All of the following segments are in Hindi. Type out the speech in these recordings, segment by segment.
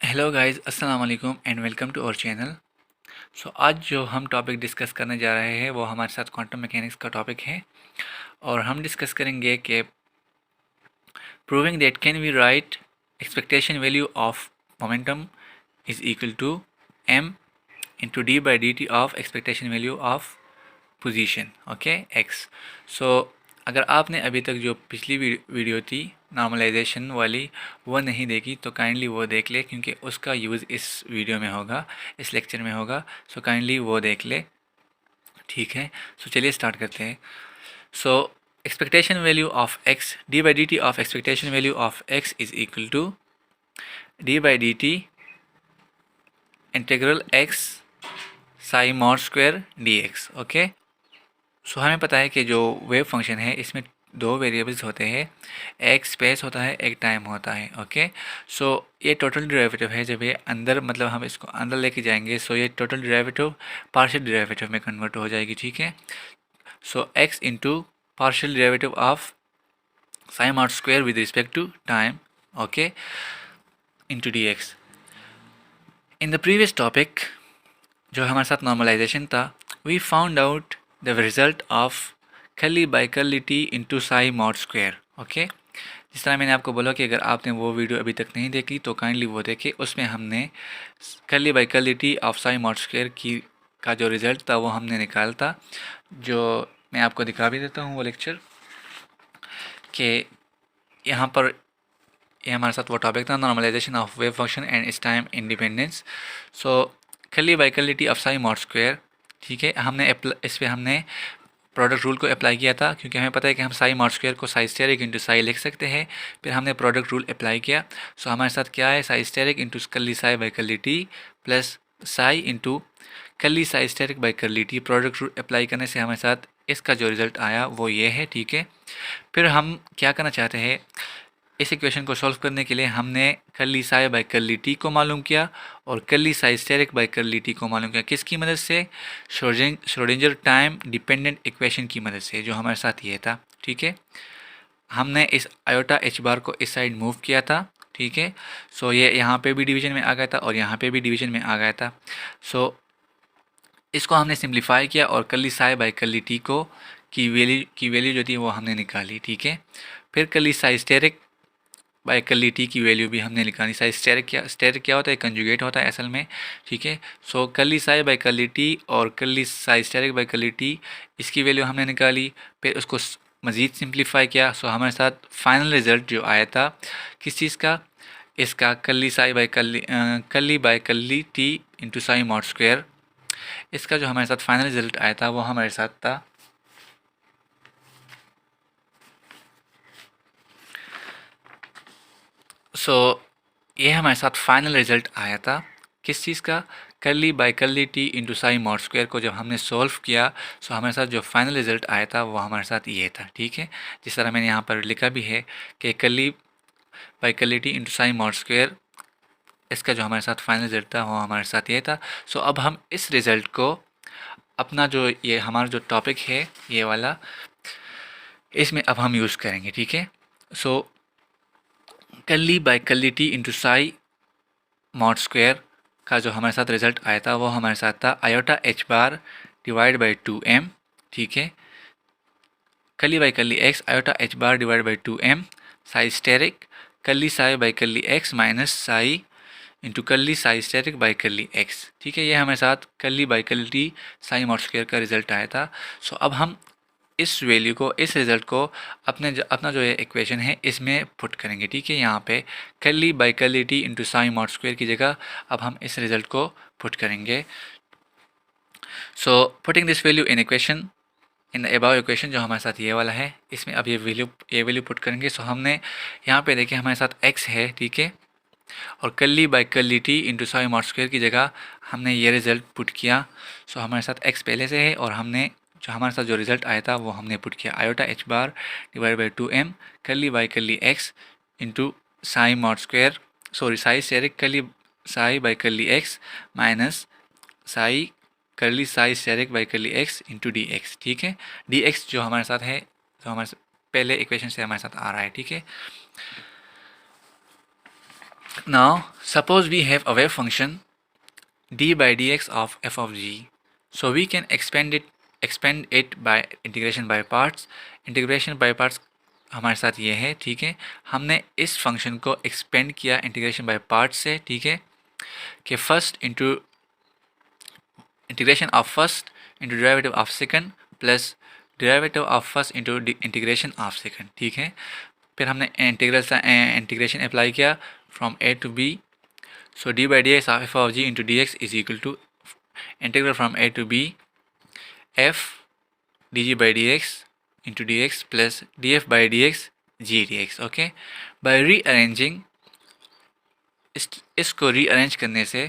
हेलो गाइस, अस्सलाम वालेकुम and welcome to our channel. आज जो हम टॉपिक डिस्कस करने जा रहे हैं वो हमारे साथ क्वांटम मैकेनिक्स का टॉपिक है और हम डिस्कस करेंगे कि proving that can we write expectation value of momentum is equal to m into D by D T of expectation value of position okay X. So अगर आपने अभी तक जो पिछली वीडियो थी नॉर्मलाइजेशन वाली वो नहीं देखी तो काइंडली वो देख ले, क्योंकि उसका यूज़ इस वीडियो में होगा, इस लेक्चर में होगा। सो काइंडली वो देख ले, ठीक है। चलिए स्टार्ट करते हैं। So expectation value of x d by D T of expectation value of x is equal to d by D t integral x psi mod square d x okay. हमें पता है कि जो वेव फंक्शन है इसमें दो वेरिएबल्स होते हैं, एक स्पेस होता है, एक टाइम होता है ओके। ये टोटल डेरिवेटिव है, जब ये अंदर मतलब हम इसको अंदर लेके जाएंगे ये टोटल डेरिवेटिव पार्शियल डेरिवेटिव में कन्वर्ट हो जाएगी, ठीक है। X into partial derivative of psi mod square with respect to time okay into D x. In the previous topic जो हमारे साथ नॉर्मलाइजेशन था, we found out the result of curly by curly t into psi mod square okay. जिस तरह मैंने आपको बोला कि अगर आपने वो वीडियो अभी तक नहीं देखी तो काइंडली वो देखे, उसमें हमने curly by curly t of psi mod square की का जो रिज़ल्ट था वो हमने निकाला था, जो मैं आपको दिखा भी देता हूँ वो लेक्चर कि यहाँ पर ये हमारे साथ वो टॉपिक था, normalisation of wave function and its time independence. Curly by curly t of psi mod square, ठीक है। इस पर हमने प्रोडक्ट रूल को अप्लाई किया था, क्योंकि हमें पता है कि हम साई मॉड स्क्वायर को साई स्टेरिक इंटू साई लिख सकते हैं। फिर हमने प्रोडक्ट रूल अप्लाई किया। हमारे साथ क्या है, psi asterisk into curly psi by curly t plus psi into curly psi asterisk by curly t. Product rule apply करने से हमारे साथ इसका जो रिज़ल्ट आया वो ये है, ठीक है। फिर हम क्या करना चाहते हैं, इस इक्वेशन को सॉल्व करने के लिए हमने curly psi by curly t को मालूम किया और curly psi asterisk by curly t को मालूम किया। किसकी मदद से? श्रोडिंगर टाइम डिपेंडेंट इक्वेशन की मदद से, जो हमारे साथ ये था, ठीक है। हमने इस आयोटा एच बार को इस साइड मूव किया था, ठीक है। ये यहाँ पे भी डिवीजन में आ गया था और यहाँ पे भी डिवीजन में आ गया था। इसको हमने सिंप्लीफाई किया और curly psi by curly t को की वैल्यू जो थी वो हमने निकाली, ठीक है। फिर curly psi asterisk by curly t की वैल्यू भी हमने निकाली। साई स्टेरिक क्या होता है, कंजुगेट होता है असल में, ठीक है। Curly psi by curly T और curly psi asterisk by curly T, इसकी वैल्यू हमने निकाली। फिर उसको मज़ीद सिंप्लीफाई किया। हमारे साथ फाइनल रिज़ल्ट जो आया था किस चीज़ का, इसका curly by curly t into psi mod square, इसका जो हमारे साथ फाइनल रिज़ल्ट आया था वो हमारे साथ था ये हमारे साथ फाइनल रिज़ल्ट आया था किस चीज़ का, curly by curly t into psi mod square को जब हमने सॉल्व किया हमारे साथ जो फाइनल रिज़ल्ट आया था वो हमारे साथ ये था, ठीक है। जिस तरह मैंने यहाँ पर लिखा भी है कि curly by curly t into psi mod square, इसका जो हमारे साथ फाइनल रिज़ल्ट था वो हमारे साथ ये था। अब हम इस रिज़ल्ट को अपना जो ये हमारा जो टॉपिक है ये वाला, इसमें अब हम यूज़ करेंगे, ठीक है। Curly by curly t into psi mod square का जो हमारे साथ रिज़ल्ट आया था वो हमारे साथ था iota H bar divide by 2m, ठीक है। Curly by curly x iota H bar divide by 2m psi asterisk curly psi by curly x minus psi into curly psi asterisk by curly x, ठीक है। ये हमारे साथ curly by curly t psi mod square का रिज़ल्ट आया था। अब हम इस वैल्यू को, इस रिज़ल्ट को अपना जो ये इक्वेशन है इसमें पुट करेंगे, ठीक है। यहाँ पे curly by curly t into psi mod square की जगह अब हम इस रिज़ल्ट को पुट करेंगे। Putting this value in equation, in the above equation जो हमारे साथ ये वाला है, इसमें अब ये वैल्यू पुट करेंगे। हमने यहाँ पे देखिए हमारे साथ x है, ठीक है, और curly by curly t into psi mod square की जगह हमने ये रिज़ल्ट पुट किया। हमारे साथ x पहले से है और हमने जो हमारे साथ जो रिज़ल्ट आया था वो हमने पुट किया iota H bar divide by 2m curly by curly x into psi mod square, sorry psi asterisk curly psi by curly x minus psi curly psi asterisk by curly x into D x, ठीक है। डी एक्स जो हमारे साथ है, जो हमारे पहले इक्वेशन से हमारे साथ आ रहा है, ठीक है। Now Suppose we have a wave function d by dx of f of g. So we can expand it by integration by parts. Integration by parts हमारे साथ ये है, ठीक है। हमने इस फंक्शन को एक्सपेंड किया इंटीग्रेशन बाय पार्ट्स से, ठीक है, कि first into integration of first into derivative of second plus derivative of first into integration of second, ठीक है। फिर हमने इंटीग्रेशन अप्लाई किया from a to b. So d by dx of f of g into dx is equal to integral from a to b f dg by dx into dx plus df by dx g dx. Okay, by rearranging इसको रीअरेंज करने से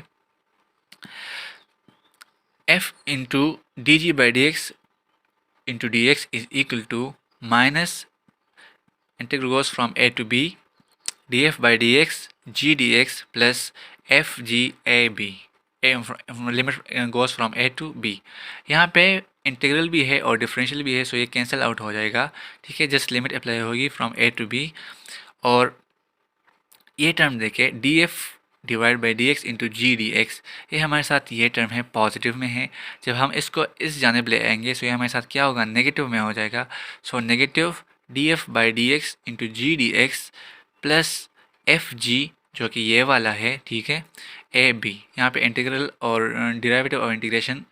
f into dg by dx into dx is equal to minus integral goes from a to b df by dx g dx plus f g a b, limit goes from a to b. यहाँ पे इंटीग्रल भी है और डिफरेंशियल भी है, सो ये कैंसिल आउट हो जाएगा, ठीक है। जस्ट लिमिट अप्लाई होगी फ्रॉम ए टू बी. और ये टर्म देखे D F divide by D X into G D x, ये हमारे साथ ये टर्म है पॉजिटिव में है. जब हम इसको इस जानिब ले आएंगे सो ये हमारे साथ क्या होगा, नेगेटिव में हो जाएगा. So negative D F by D X into G D x plus F G जो कि ये वाला है, ठीक है, ए बी. यहाँ पे इंटीग्रल और डेरिवेटिव और डेरिवेशन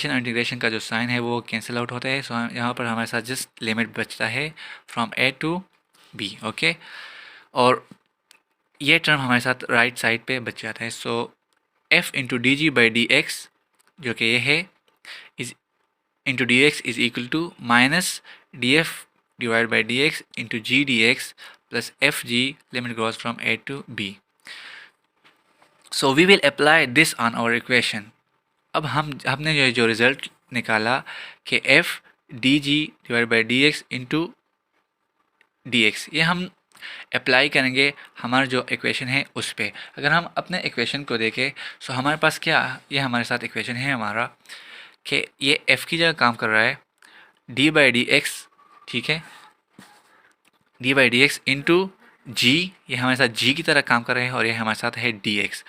और इंटीग्रेशन का जो साइन है वो कैंसिल आउट होता है. सो यहाँ पर हमारे साथ जस्ट लिमिट बचता है from a to b. Okay, और ये टर्म हमारे साथ राइट साइड पे बच जाता है. So F into D G by D X जो कि ये है is into D X is equal to minus D F divide by D X into G D X plus fg limit goes from a to b. So we will apply this on our equation. अब हमने जो रिज़ल्ट निकाला कि f dg divide by D X into D x, ये हम अप्लाई करेंगे हमारा जो इक्वेशन है उस पर. अगर हम अपने इक्वेशन को देखें सो हमारे पास क्या, ये हमारे साथ इक्वेशन है हमारा कि ये f की जगह काम कर रहा है d बाई डी एक्स, ठीक है, D by D X into G, ये हमारे साथ जी की तरह काम कर रहे हैं, और ये हमारे साथ है D X.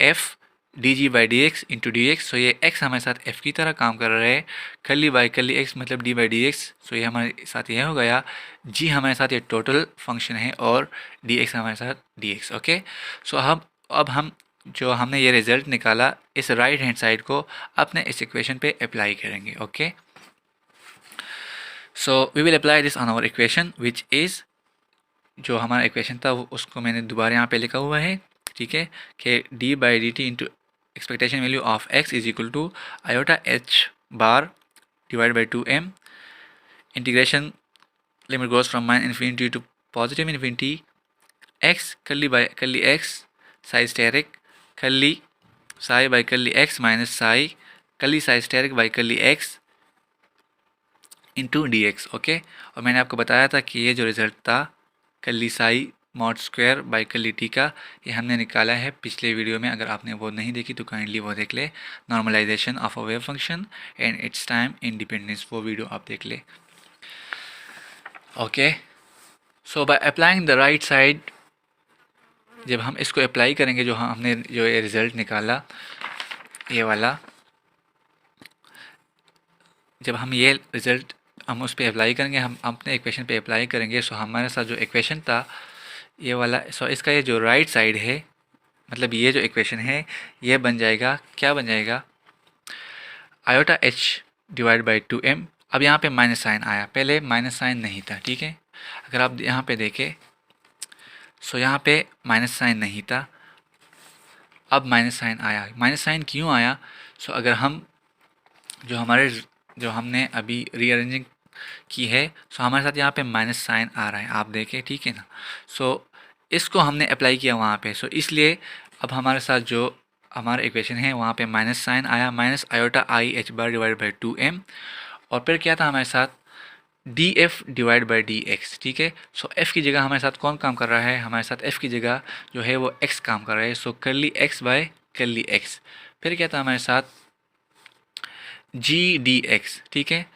F D G by D X into D X, so ये एक्स हमारे साथ एफ की तरह काम कर रहे हैं. कर्ली बाई कर्ली एक्स मतलब D by D X, so ये हमारे साथ ये हो गया. जी हमारे साथ ये टोटल फंक्शन है और डी एक्स हमारे साथ डी एक्स. ओके, सो अब हम जो हमने ये रिज़ल्ट निकाला इस राइट हैंड साइड को अपने इस इक्वेशन पे अप्लाई करेंगे. Okay, so we will apply this on our equation which is, जो हमारा इक्वेशन था उसको मैंने दोबारा यहाँ पे लिखा हुआ है, ठीक है, कि D by D T into expectation value of x is equal to iota H bar divide by two m. Integration limit goes from minus infinity to positive infinity x curly by curly x psi asterisk curly psi by curly x minus psi curly psi asterisk by curly x into D x. Okay, और मैंने आपको बताया था कि ये जो रिज़ल्ट था curly Sai mod square by curly T का, ये हमने निकाला है पिछले वीडियो में. अगर आपने वो नहीं देखी तो काइंडली वो देख ले. Normalisation of a wave function and its time independence, वो वीडियो आप देख ले. Okay, so by applying the right side, जब हम इसको अप्लाई करेंगे जो हमने जो ये रिज़ल्ट निकाला ये वाला, जब हम ये रिज़ल्ट हम उस पर अप्लाई करेंगे, हम अपने इक्वेशन पे अप्लाई करेंगे, सो हमारे साथ जो इक्वेशन था ये वाला, सो इसका ये जो राइट साइड है मतलब ये जो इक्वेशन है ये बन जाएगा, क्या बन जाएगा, iota h divide by two m. अब यहाँ पे माइनस साइन आया, पहले माइनस साइन नहीं था, ठीक है. अगर आप यहाँ पे देखें सो यहाँ पे माइनस साइन नहीं था, अब माइनस साइन आया. माइनस साइन क्यों आया, सो अगर हम जो हमने अभी रीअरेंजिंग की है सो हमारे साथ यहाँ पे माइनस साइन आ रहा है, आप देखें, ठीक है ना. सो इसको हमने अप्लाई किया वहाँ पे, सो इसलिए अब हमारे साथ जो हमारा इक्वेशन है वहाँ पे माइनस साइन आया, minus iota i h bar divide by two m. और फिर क्या था हमारे साथ d F divide by D x, ठीक है. सो एफ़ की जगह हमारे साथ कौन काम कर रहा है, हमारे साथ एफ़ की जगह जो है वो एक्स काम कर रहा है. So curly X by curly X. फिर क्या था हमारे साथ जी डी एक्स, ठीक है,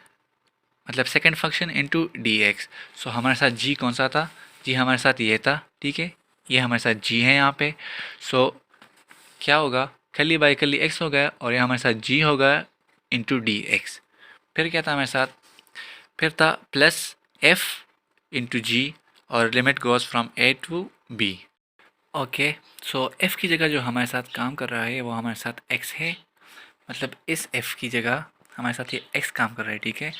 मतलब second function into D X. So हमारे साथ जी कौन सा था, जी हमारे साथ ये था, ठीक है, ये हमारे साथ g है यहाँ पे। सो क्या होगा, कर्ली बाई कर्ली x हो गया और ये हमारे साथ g होगा इंटू डी एक्स। फिर क्या था हमारे साथ, फिर था प्लस f इंटू जी और limit goes from a to b। Okay, so f की जगह जो हमारे साथ काम कर रहा है वो हमारे साथ x है, मतलब इस f की जगह हमारे साथ ये x काम कर रहा है, ठीक है।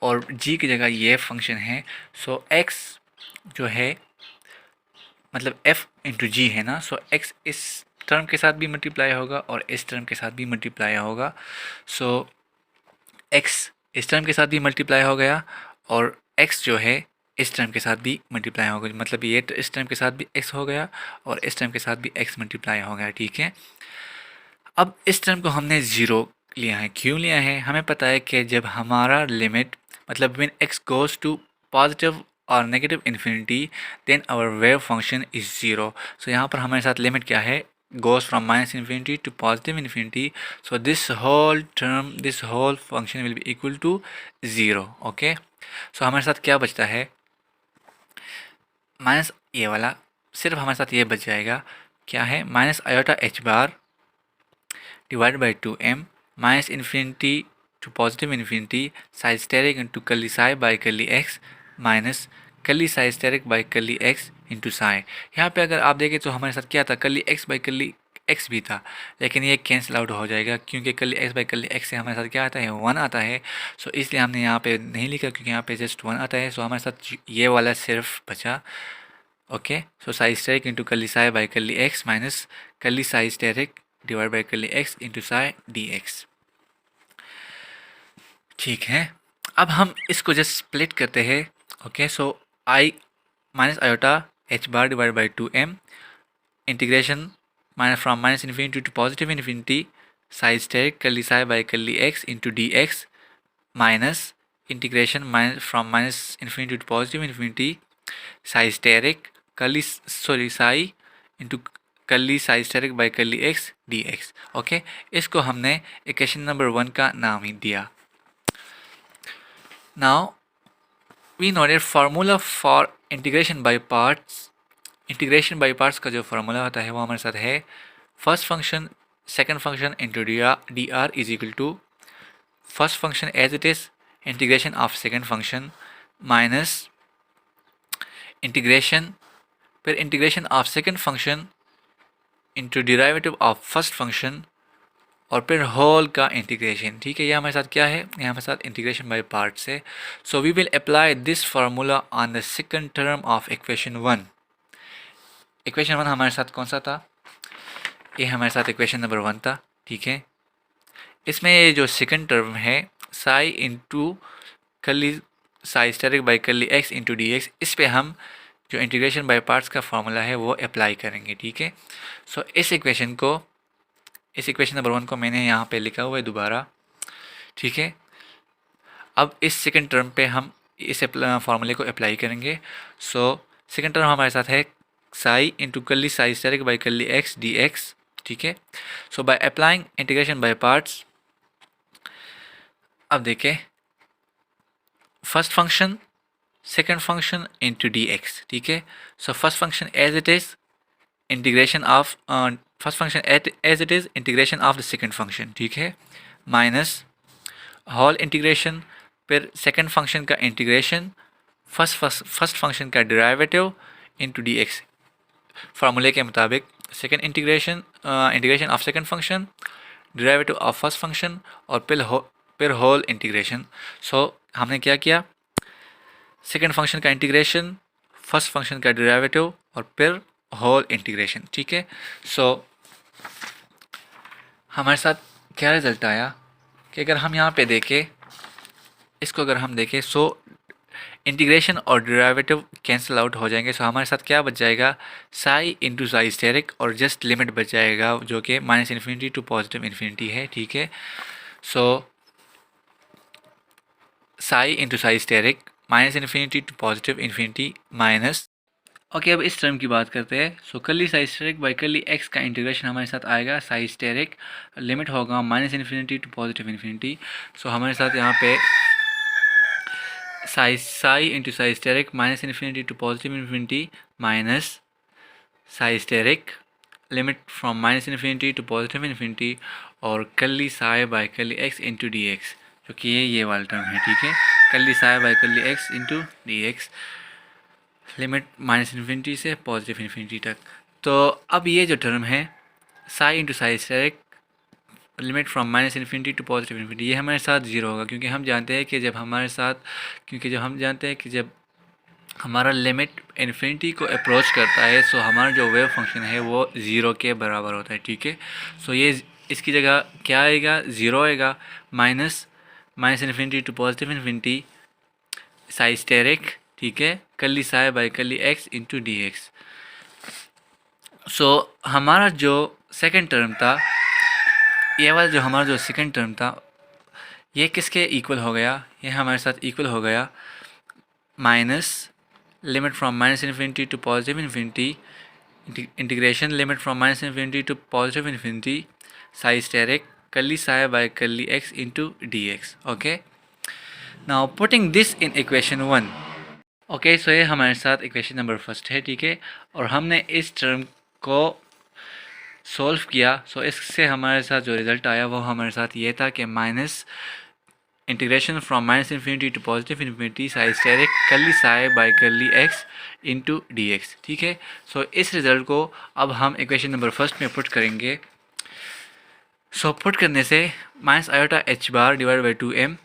और g की जगह ये फंक्शन है। सो x जो है मतलब f इंटू जी है ना, सो x इस टर्म के साथ भी मल्टीप्लाई होगा और इस टर्म के साथ भी मल्टीप्लाई होगा। सो x इस टर्म के साथ भी मल्टीप्लाई हो गया और x जो है इस टर्म के साथ भी मल्टीप्लाई हो गया, मतलब ये इस टर्म के साथ भी x हो गया और इस टर्म के साथ भी x मल्टीप्लाई हो गया, ठीक है। अब इस टर्म को हमने ज़ीरो लिया है, क्यों लिया है, हमें पता है कि जब हमारा लिमिट मतलब when x goes to positive और negative infinity then our wave function is zero. So यहाँ पर हमारे साथ लिमिट क्या है, goes from minus infinity to positive infinity, so this whole term, this whole function will be equal to 0. okay, so हमारे साथ क्या बचता है, माइनस ये वाला, सिर्फ हमारे साथ ये बच जाएगा, क्या है, minus iota H bar divide by 2m minus infinity to positive infinity psi asterisk into curly psi by curly x minus curly psi asterisk by curly x into psi. यहाँ पे अगर आप देखें तो हमारे साथ क्या था, curly x by curly x भी था, लेकिन ये कैंसिल आउट हो जाएगा क्योंकि curly x by curly x से हमारे साथ क्या आता है, 1 आता है। सो इसलिए हमने यहाँ पे नहीं लिखा क्योंकि यहाँ पे जस्ट 1 आता है। सो हमारे साथ ये वाला सिर्फ बचा। Okay, so psi asterisk into curly psi by curly x minus curly psi asterisk divide by curly x into psi D x. ठीक है, अब हम इसको जस्ट स्प्लिट करते हैं। Okay, so i minus iota H bar divide by 2m integration minus from minus infinity to positive infinity psi asterisk curly psi by curly x into D x minus integration minus from minus infinity to positive infinity psi asterisk curly sorry psi into curly psi asterisk by curly x D x. Okay, इसको हमने इक्वेशन नंबर 1 का नाम ही दिया। Now we noted formula for integration by parts. Integration by parts का जो फार्मूला होता है वो हमारे साथ है, first function second function into d r is equal to first function as it is integration of second function minus integration फिर integration of second function into derivative of first function और फिर होल का इंटीग्रेशन। ठीक है, ये हमारे साथ क्या है, ये हमारे साथ इंटीग्रेशन बाय पार्ट्स है। So we will apply this formula on the second term of equation 1। Equation 1 हमारे साथ कौन सा था, ये हमारे साथ इक्वेशन नंबर 1 था। ठीक है, इसमें ये जो सेकंड टर्म है psi into curly psi asterisk by curly x into D x, इस पर हम जो इंटीग्रेशन बाय पार्ट्स का फार्मूला है वो अप्लाई करेंगे। ठीक है, सो इस इक्वेशन नंबर 1 को मैंने यहाँ पे लिखा हुआ है दोबारा। ठीक है, अब इस सेकंड टर्म पे हम इस फार्मूले को अप्लाई करेंगे। सो सेकंड टर्म हमारे साथ है psi into curly psi asterisk by curly x D x. ठीक है, so by applying integration by parts, अब देखें first function second function into D x. ठीक है, so first function as it is integration of first function as it is integration of the second function. ठीक है, माइनस होल इंटीग्रेशन फिर सेकंड फंक्शन का इंटीग्रेशन फर्स्ट फंक्शन का डेरिवेटिव इंटू डी एक्स। फार्मूले के मुताबिक second integration of second function derivative of first function और फिर होल इंटीग्रेशन। सो हमने क्या किया, सेकंड फंक्शन का इंटीग्रेशन फर्स्ट फंक्शन का डेरिवेटिव और फिर होल इंटीग्रेशन। ठीक है, सो हमारे साथ क्या रिजल्ट आया कि अगर हम यहाँ पे देखें इसको, अगर हम देखें सो इंटीग्रेशन और डेरिवेटिव कैंसिल आउट हो जाएंगे। सो हमारे साथ क्या बच जाएगा, साई इंटू साई स्टेरिक और जस्ट लिमिट बच जाएगा जो कि minus infinity to positive infinity है। ठीक है, so psi into psi asterisk minus infinity to positive infinity minus. Okay, अब इस टर्म की बात करते हैं। So curly psi asterisk by curly X का इंटीग्रेशन हमारे साथ आएगा साई स्टेरिक, लिमिट होगा minus infinity to positive infinity. So हमारे साथ यहाँ पे psi into psi asterisk minus infinity to positive infinity minus psi asterisk limit from minus infinity to positive infinity और curly psi by curly x into D X, जो कि ये वाला टर्म है, ठीक है। Curly psi by curly x into D X limit minus infinity से पॉजिटिव इन्फिनिटी तक। तो अब ये जो टर्म है psi into psi asterisk limit from minus infinity to positive infinity, ये हमारे साथ जीरो होगा, क्योंकि हम जानते हैं कि जब हमारा लिमिट इन्फिनिटी को अप्रोच करता है सो हमारा जो वेव फंक्शन है वो ज़ीरो के बराबर होता है, ठीक है। सो ये इसकी जगह क्या आएगा, ज़ीरो आएगा, minus infinity to positive infinity psi asterisk, ठीक है, curly psi by curly x into D X. So हमारा जो सेकेंड टर्म था, ये वाला जो हमारा जो सेकेंड टर्म था, ये किसके इक्वल हो गया, ये हमारे साथ इक्वल हो गया minus limit from minus infinity to positive infinity integration limit from minus infinity to positive infinity psi asterisk curly psi by curly x into D x. Okay, now putting this in equation 1। Okay, so ये हमारे साथ इक्वेशन नंबर फर्स्ट है, ठीक है। और हमने इस टर्म को सॉल्व किया, सो इससे हमारे साथ जो रिज़ल्ट आया वो हमारे साथ ये था कि minus integration from minus infinity to positive infinity psi asterisk curly psi by curly x into D x, ठीक है। सो इस रिज़ल्ट को अब हम इक्वेशन नंबर फर्स्ट में पुट करेंगे। सो पुट करने से minus iota H bar divide by 2m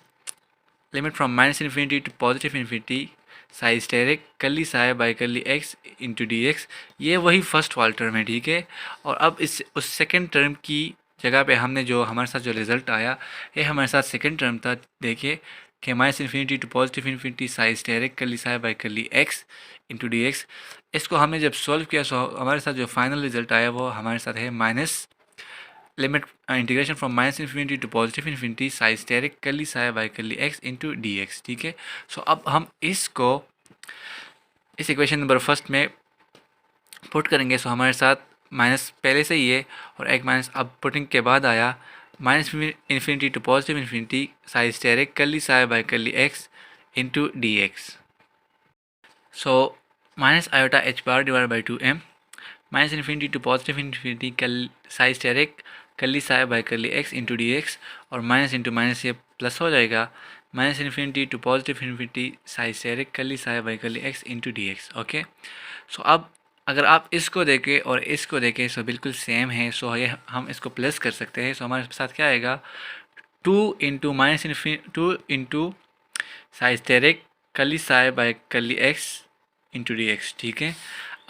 limit from minus infinity to positive infinity psi asterisk curly psi by curly x into D x, ये वही फर्स्ट वाला टर्म है, ठीक है। और अब उस सेकेंड टर्म की जगह पे हमने जो हमारे साथ जो रिज़ल्ट आया, ये हमारे साथ सेकेंड टर्म था, देखिए कि minus infinity to positive infinity psi asterisk curly psi by curly x into D x. इसको हमने जब सॉल्व किया सो हमारे साथ जो फाइनल रिज़ल्ट आया वो हमारे साथ है minus limit integration from minus infinity to positive infinity psi asterisk curly psi by curly x into D x, ठीक है। सो अब हम इसको इस इक्वेशन नंबर फर्स्ट में पुट करेंगे। सो हमारे साथ माइनस पहले से ही है और एक माइनस अब पुटिंग के बाद आया minus infinity to positive infinity psi asterisk curly psi by curly x into D X. So minus iota H bar divide by 2m minus infinity to positive infinity psi asterisk curly psi by curly x into D X, और माइनस इंटू माइनस ये प्लस हो जाएगा, minus infinity to positive infinity psi asterisk curly psi by curly x into D x. Okay, so अब अगर आप इसको देखें और इसको देखें सो बिल्कुल सेम है, सो ये हम इसको प्लस कर सकते हैं। सो हमारे साथ क्या आएगा, 2 into minus infinity 2 into psi asterisk curly psi by curly x into D x, ठीक है।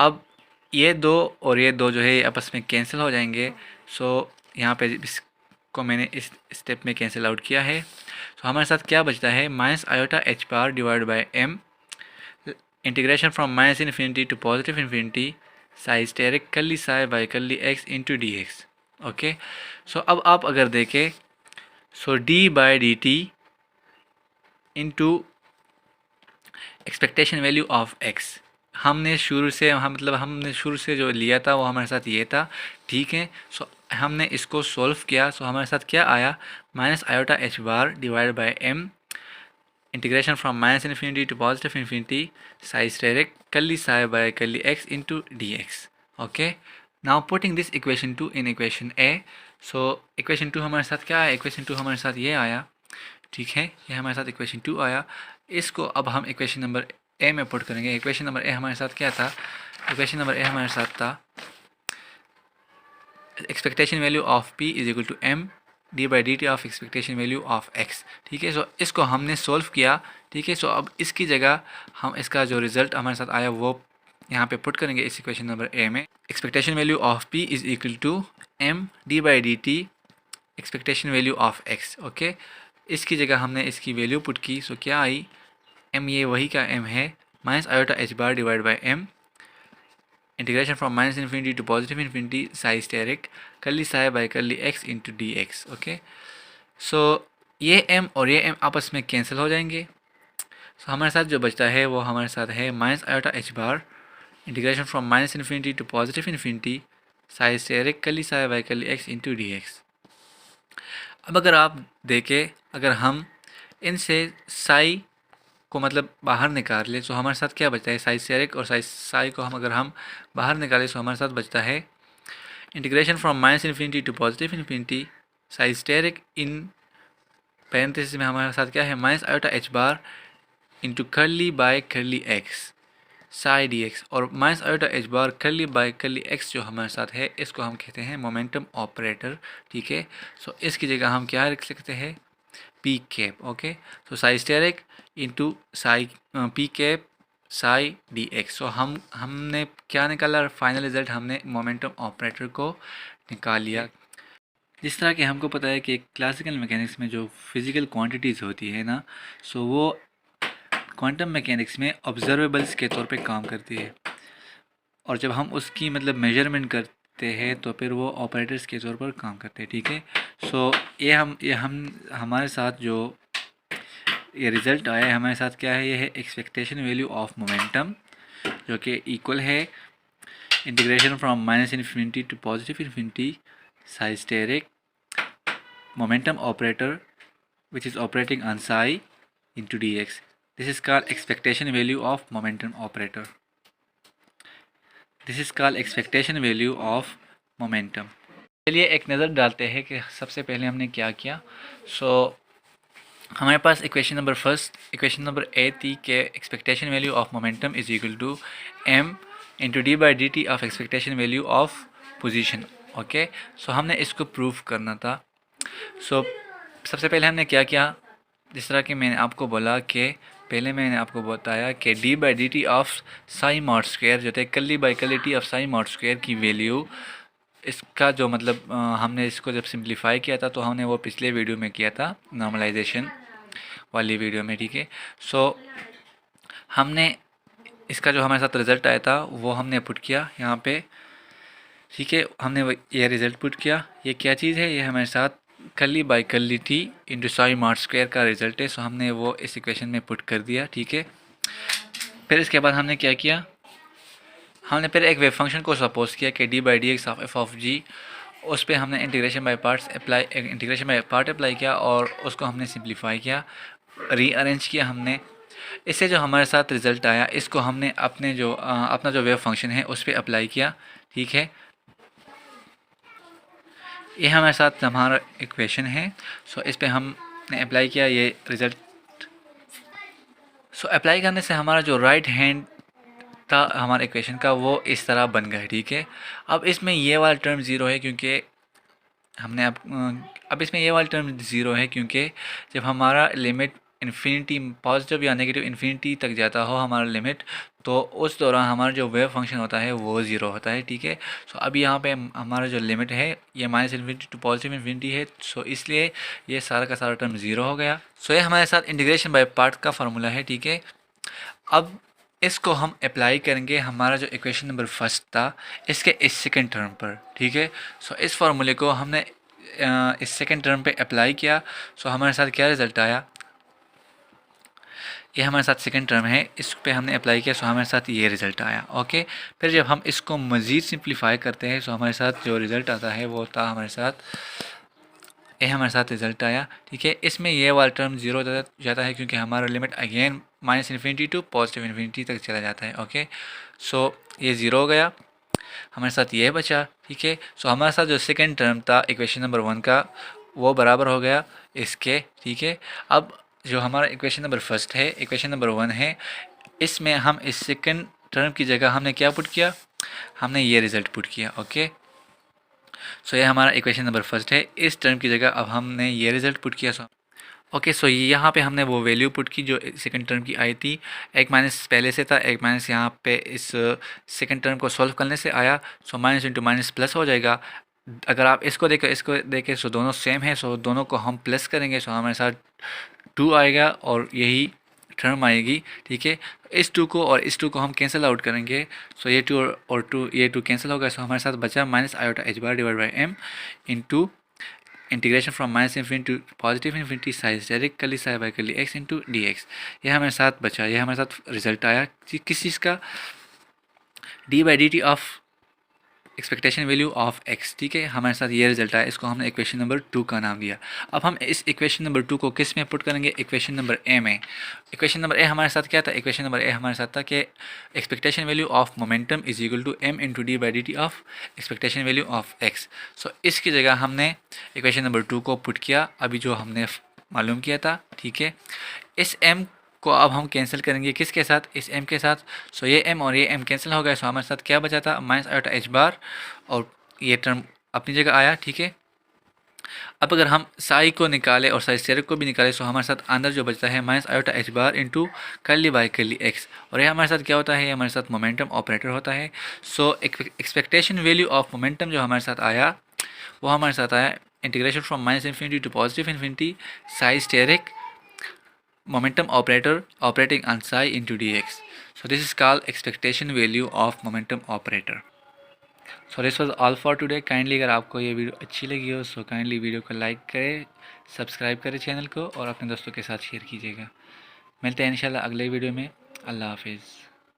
अब ये दो और ये दो जो है आपस में कैंसिल हो जाएंगे। सो यहाँ पे इसको मैंने इस स्टेप में कैंसिल आउट किया है। सो हमारे साथ क्या बचता है, minus iota H bar divide by M integration from minus infinity to positive infinity psi asterisk curly psi by curly x into D x. Okay, so अब आप अगर देखें so D by D T into expectation value of X, हमने शुरू से जो लिया था वो हमारे साथ ये था, ठीक है। सो हमने इसको सॉल्व किया, सो हमारे साथ क्या आया, minus iota H bar divide by M integration from minus infinity to positive infinity psi asterisk curly psi by curly x into D x. Okay, now putting this equation 2 in equation a. So equation 2 हमारे साथ क्या है, इक्वेशन 2 हमारे साथ ये आया, ठीक है, ये हमारे साथ इक्वेशन 2 आया। इसको अब हम इक्वेशन नंबर ए में पुट करेंगे। इक्वेशन नंबर ए हमारे साथ क्या था, इक्वेशन नंबर ए हमारे साथ था expectation value of p is equal to m d by D T of expectation value of x, ठीक है। सो इसको हमने सोल्व किया, ठीक है। सो अब इसकी जगह हम इसका जो रिज़ल्ट हमारे साथ आया वो यहाँ पे पुट करेंगे इस इक्वेशन नंबर ए में। Expectation value of p is equal to m d by D t expectation value of x. Okay, इसकी जगह हमने इसकी वैल्यू पुट की, सो क्या आई, एम ये वही का एम है, minus iota H bar divide by M integration from minus infinity to positive infinity psi asterisk curly psi by curly x into D x. Okay, so ये एम और ये एम आपस में कैंसिल हो जाएंगे। सो हमारे साथ जो बचता है वो हमारे साथ है minus iota H bar integration from minus infinity to positive infinity psi asterisk curly psi by curly x into D x. अब अगर आप देखें, अगर हम इनसे साई को मतलब बाहर निकाल ले तो हमारे साथ क्या बचता है, साई स्टेरिक और साई को हम अगर हम बाहर निकालें तो हमारे साथ बचता है integration from minus infinity to positive infinity psi asterisk in parenthesis में हमारे साथ क्या है minus iota H bar into curly by curly x psi D X, और minus iota H bar curly by curly X जो हमारे साथ है इसको हम कहते हैं मोमेंटम ऑपरेटर। ठीक है, सो इसकी जगह हम क्या लिख सकते हैं P cap. Okay, so psi asterisk into psi P cap psi D X. So हमने क्या निकाला, फाइनल रिजल्ट हमने मोमेंटम ऑपरेटर को निकाल लिया। जिस तरह कि हमको पता है कि क्लासिकल मैकेनिक्स में जो फिज़िकल क्वांटिटीज़ होती है ना, सो वो क्वांटम मैकेनिक्स में ऑब्जर्वेबल्स के तौर पे काम करती है, और जब हम उसकी मतलब मेजरमेंट करते हैं तो फिर वो ऑपरेटर्स के तौर पर काम करते हैं। ठीक है, सो ये हम हमारे साथ जो ये रिज़ल्ट आया है हमारे साथ क्या है, ये है एक्सपेक्टेशन वैल्यू ऑफ मोमेंटम जो कि इक्वल है integration from minus infinity to positive infinity psi asterisk momentum operator which is operating on psi into dx. This is called expectation value of momentum operator. This is called expectation value of momentum. चलिए एक नज़र डालते हैं कि सबसे पहले हमने क्या किया। हमारे पास इक्वेशन नंबर ए थी कि expectation value of momentum is equal to m into D by D T of expectation value of position. Okay, so हमने इसको प्रूव करना था। सबसे पहले हमने क्या किया, जिस तरह कि मैंने आपको बोला कि पहले मैंने आपको बताया कि D by D T of psi mod square जो थे curly by curly t of psi mod square की वैल्यू, इसका जो मतलब हमने इसको जब सिंप्लीफाई किया था तो हमने वो पिछले वीडियो में किया था नॉर्मलाइजेशन वाली वीडियो में। ठीक है, सो हमने इसका जो हमारे साथ रिज़ल्ट आया था वो हमने पुट किया यहाँ पे। ठीक है, हमने ये रिज़ल्ट पुट किया। ये क्या चीज़ है, ये हमारे साथ curly by curly t into psi mod square का रिज़ल्ट है। सो हमने वो इस इक्वेशन में पुट कर दिया। ठीक है, फिर इसके बाद हमने क्या किया, हमने फिर एक वेव फंक्शन को सपोज किया कि D by D X of F of G, उस पर हमने इंटीग्रेशन बाय पार्ट अप्लाई किया और उसको हमने सिंप्लीफाई किया, रीअरेंज किया हमने। इससे जो हमारे साथ रिज़ल्ट आया इसको हमने अपना जो वेव फंक्शन है उस पर अप्लाई किया। ठीक है, ये हमारे साथ हमारा इक्वेशन है। सो इस पे हमने अप्लाई किया ये रिज़ल्ट। सो अप्लाई करने से हमारा जो राइट हैंड था हमारे इक्वेशन का वो इस तरह बन गया। ठीक है, अब इसमें ये वाला टर्म ज़ीरो है क्योंकि अब इसमें ये वाला टर्म ज़ीरो है क्योंकि जब हमारा लिमिट इन्फिनिटी पॉजिटिव या नेगेटिव इन्फिनिटी तक जाता हो हमारा लिमिट, तो उस दौरान हमारा जो वेव फंक्शन होता है वो ज़ीरो होता है। ठीक है, सो अब यहाँ पे हमारा जो लिमिट है ये minus infinity to positive infinity है, सो इसलिए ये सारा का सारा टर्म ज़ीरो हो गया। सो ये हमारे साथ इंटीग्रेशन बाय पार्ट का फार्मूला है। ठीक है, अब इसको हम अप्लाई करेंगे हमारा जो इक्वेशन नंबर फर्स्ट था इसके इस सेकंड टर्म पर। ठीक है, सो इस फार्मूले को हमने इस सेकंड टर्म पे अप्लाई किया। सो हमारे साथ क्या रिज़ल्ट आया, ये हमारे साथ सेकंड टर्म है, इस पे हमने अप्लाई किया, सो हमारे साथ ये रिज़ल्ट आया। ओके, फिर जब हम इसको मज़ीद सिंप्लीफाई करते हैं सो हमारे साथ जो रिज़ल्ट आता है वो था हमारे साथ रिज़ल्ट आया। ठीक है, इसमें ये वाला टर्म ज़ीरो जाता है क्योंकि हमारा limit again minus infinity to positive infinity तक चला जाता है। ओके, सो ये ज़ीरो हो गया, हमारे साथ ये बचा। ठीक है, सो हमारे साथ जो सेकंड टर्म था इक्वेशन नंबर वन का वो बराबर हो गया इसके। ठीक है, अब जो हमारा इक्वेशन नंबर फर्स्ट है, इक्वेशन नंबर वन है, इसमें हम इस सेकंड टर्म की जगह हमने क्या पुट किया, हमने ये रिज़ल्ट पुट किया। ओके, सो ये हमारा इक्वेशन नंबर फर्स्ट है, इस टर्म की जगह अब हमने ये रिज़ल्ट पुट किया। ओके, सो यहाँ पे हमने वो वैल्यू पुट की जो सेकंड टर्म की आई थी, एक माइनस पहले से था, एक माइनस यहाँ पे इस सेकंड टर्म को सॉल्व करने से आया। So minus into minus plus हो जाएगा। अगर आप इसको देखें सो दोनों सेम है, सो दोनों को हम प्लस करेंगे सो हमारे साथ 2 आएगा और यही टर्म आएगी। ठीक है, इस 2 को और इस 2 को हम कैंसिल आउट करेंगे, सो ये 2 और 2 ये 2 कैंसिल होगा। सो हमारे साथ बचा minus iota H bar divide by m into integration from minus infinity to positive infinity psi asterisk curly psi by curly x into D x. ये हमारे साथ बचा, ये हमारे साथ रिजल्ट आया किस चीज़ का, D by D T of expectation value of x, ठीक है, हमारे साथ ये रिजल्ट आया, इसको हमने इक्वेशन नंबर 2 का नाम दिया। अब हम इस इक्वेशन नंबर 2 को किस में पुट करेंगे, इक्वेशन नंबर ए में। इक्वेशन नंबर ए हमारे साथ क्या था, इक्वेशन नंबर ए हमारे साथ था कि expectation value of momentum is equal to M into D by D T of expectation value of X. So इसकी जगह हमने इक्वेशन नंबर 2 को पुट किया, अभी जो हमने मालूम किया था, ठीक है। इस m को अब हम कैंसिल करेंगे किसके साथ, इस m के साथ। सो ये m और ये m कैंसिल हो गया, सो हमारे साथ क्या बचा था, माइनस आयोटा एच बार, और ये टर्म अपनी जगह आया, ठीक है। अब अगर हम साई को निकालें और साई स्टेरिक को भी निकालें, सो हमारे साथ अंदर जो बचता है minus iota H bar into curly by curly x, और ये हमारे साथ क्या होता है, ये हमारे साथ मोमेंटम ऑपरेटर होता है। So expectation value of momentum जो हमारे साथ आया, वो हमारे साथ आया integration from minus infinity to positive infinity psi asterisk momentum operator operating on psi into dx. So this is called expectation value of momentum operator. So this was all for today. Kindly अगर आपको ये वीडियो अच्छी लगी हो, so kindly वीडियो को लाइक करें, सब्सक्राइब करें चैनल को, और अपने दोस्तों के साथ शेयर कीजिएगा। मिलते हैं इंशाल्लाह अगले वीडियो में। अल्लाह हाफिज़।